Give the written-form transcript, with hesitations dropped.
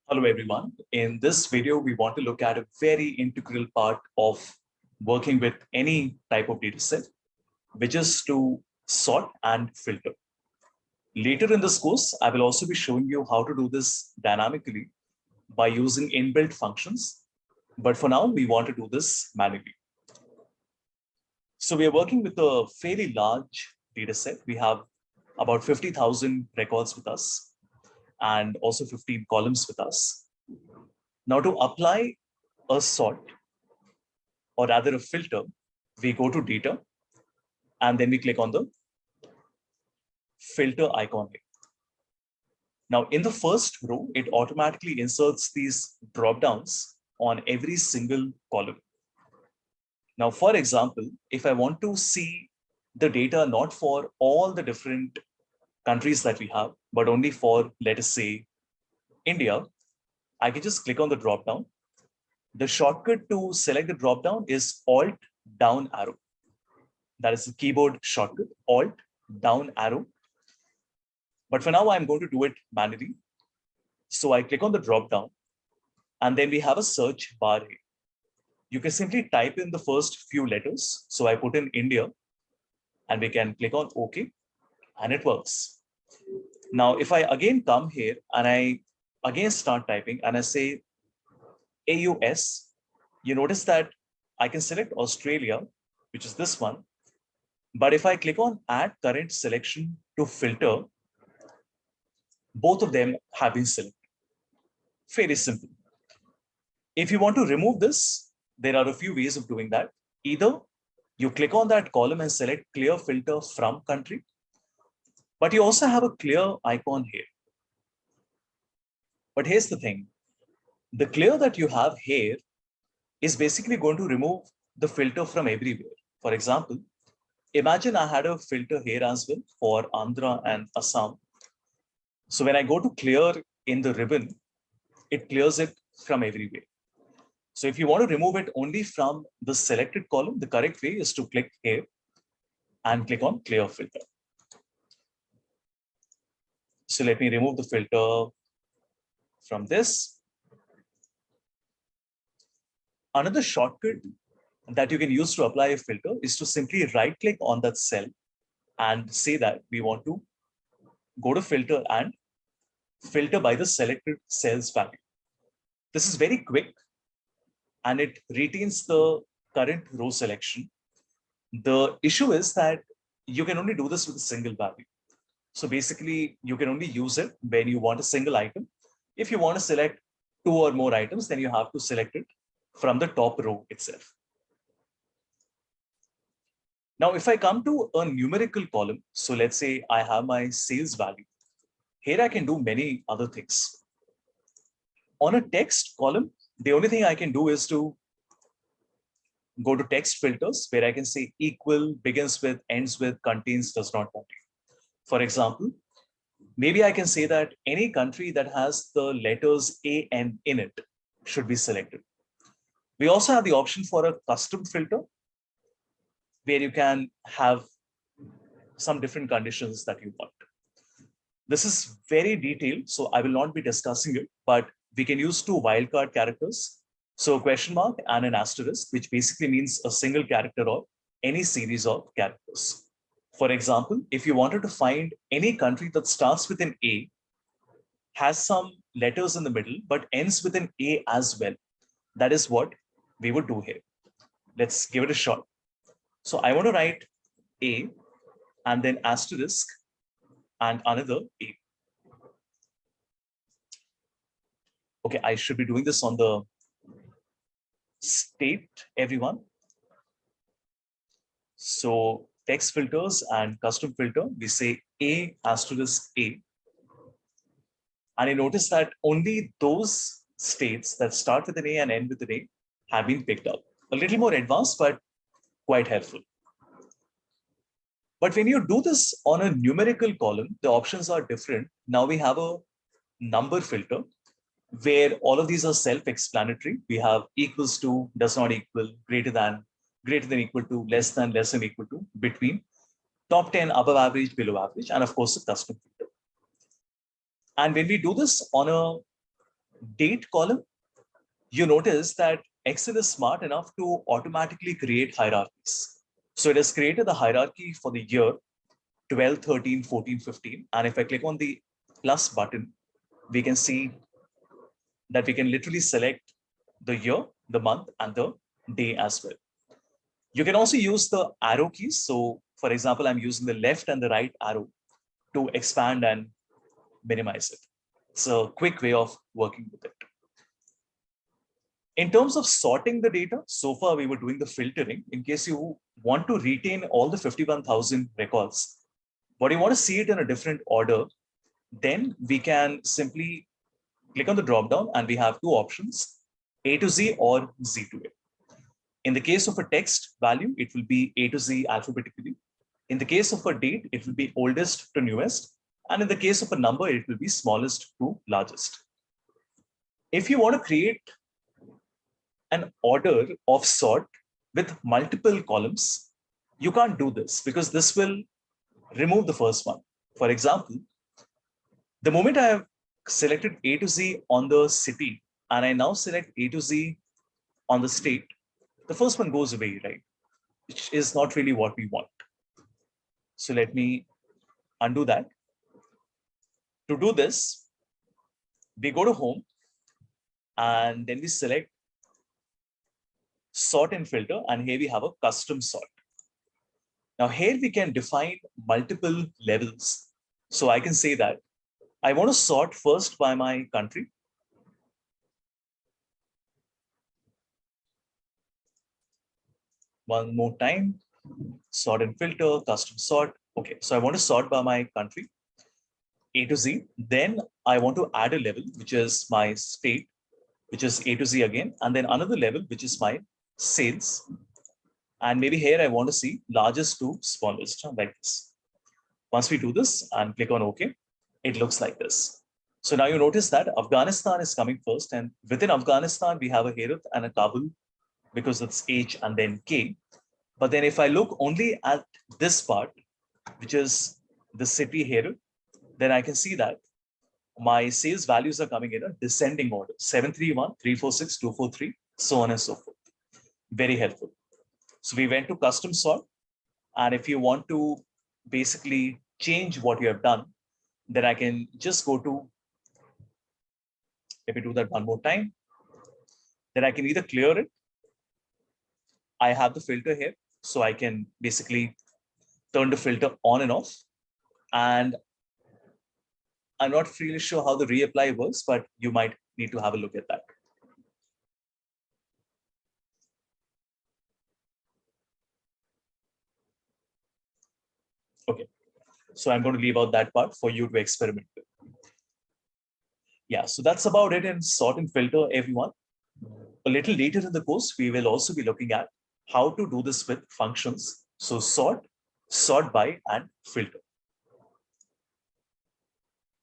Hello, everyone. In this video, we want to look at a very integral part of working with any type of data set, which is to sort and filter. Later in this course, I will also be showing you how to do this dynamically by using inbuilt functions. But for now, we want to do this manually. So we are working with a fairly large data set. We have about 50,000 records with us and also 15 columns with us. Now to apply a sort, or rather a filter, we go to data and then we click on the filter icon here. Now in the first row, it automatically inserts these drop downs on every single column. Now, for example, if I want to see the data not for all the different countries that we have, but only for, let us say, India, I can just click on the drop down. The shortcut to select the drop down is Alt down arrow. That is the keyboard shortcut, Alt down arrow. But for now, I'm going to do it manually. So I click on the drop down and then we have a search bar here. You can simply type in the first few letters. So I put in India and we can click on OK and it works. Now, if I again come here and I again start typing and I say AUS, you notice that I can select Australia, which is this one. But if I click on add current selection to filter, both of them have been selected. Fairly simple. If you want to remove this, there are a few ways of doing that. Either you click on that column and select clear filter from country, but you also have a clear icon here. But here's the thing. The clear that you have here is basically going to remove the filter from everywhere. For example, imagine I had a filter here as well for Andhra and Assam. So when I go to clear in the ribbon, it clears it from everywhere. So if you want to remove it only from the selected column, the correct way is to click here and click on clear filter. So let me remove the filter from this. Another shortcut that you can use to apply a filter is to simply right click on that cell and say that we want to go to filter and filter by the selected cell's value. This is very quick and it retains the current row selection. The issue is that you can only do this with a single value. So basically, you can only use it when you want a single item. If you want to select 2 or more items, then you have to select it from the top row itself. Now, if I come to a numerical column, so let's say I have my sales value. Here I can do many other things. On a text column, the only thing I can do is to go to text filters where I can say equal, begins with, ends with, contains, does not contain. For example, maybe I can say that any country that has the letters A and in it should be selected. We also have the option for a custom filter where you can have some different conditions that you want. This is very detailed, so I will not be discussing it, but we can use 2 wildcard characters. So a question mark and an asterisk, which basically means a single character or any series of characters. For example, if you wanted to find any country that starts with an A, has some letters in the middle, but ends with an A as well, that is what we would do here. Let's give it a shot. So I want to write A and then asterisk and another A. Okay, I should be doing this on the state, everyone. So text filters and custom filter, we say A asterisk A. And you notice that only those states that start with an A and end with an A have been picked up. A little more advanced, but quite helpful. But when you do this on a numerical column, the options are different. Now we have a number filter where all of these are self-explanatory. We have equals to, does not equal, greater than equal to, less than equal to, between, top 10, above average, below average, and of course, a custom filter. And when we do this on a date column, you notice that Excel is smart enough to automatically create hierarchies. So it has created the hierarchy for the year 12, 13, 14, 15. And if I click on the plus button, we can see that we can literally select the year, the month, and the day as well. You can also use the arrow keys. So for example, I'm using the left and the right arrow to expand and minimize it. It's a quick way of working with it. In terms of sorting the data, so far we were doing the filtering. In case you want to retain all the 51,000 records, but you want to see it in a different order, then we can simply click on the drop-down and we have two options, A to Z or Z to A. In the case of a text value, it will be A to Z alphabetically. In the case of a date, it will be oldest to newest. And in the case of a number, it will be smallest to largest. If you want to create an order of sort with multiple columns, you can't do this because this will remove the first one. For example, the moment I have selected A to Z on the city and I now select A to Z on the state, the first one goes away, right? Which is not really what we want. So let me undo that. To do this, we go to home and then we select sort and filter, and here we have a custom sort. Now here we can define multiple levels. So I can say that I want to sort first by my country. One more time, sort and filter, custom sort. Okay, so I want to sort by my country, A to Z. Then I want to add a level, which is my state, which is A to Z again, and then another level, which is my sales. And maybe here I want to see largest to smallest, like this. Once we do this and click on OK, it looks like this. So now you notice that Afghanistan is coming first, and within Afghanistan, we have a Herat and a Kabul because it's H and then K. But then if I look only at this part, which is the city Herat, then I can see that my sales values are coming in a descending order, 731, 346, 243, so on and so forth. Very helpful. So we went to custom sort. And if you want to basically change what you have done, then I can just go to, let me do that one more time. Then I can either clear it. I have the filter here, so I can basically turn the filter on and off. And I'm not really sure how the reapply works, but you might need to have a look at that. Okay, so I'm going to leave out that part for you to experiment with. Yeah, so that's about it in sort and filter, everyone. A little later in the course, we will also be looking at how to do this with functions. So sort, sort by, and filter.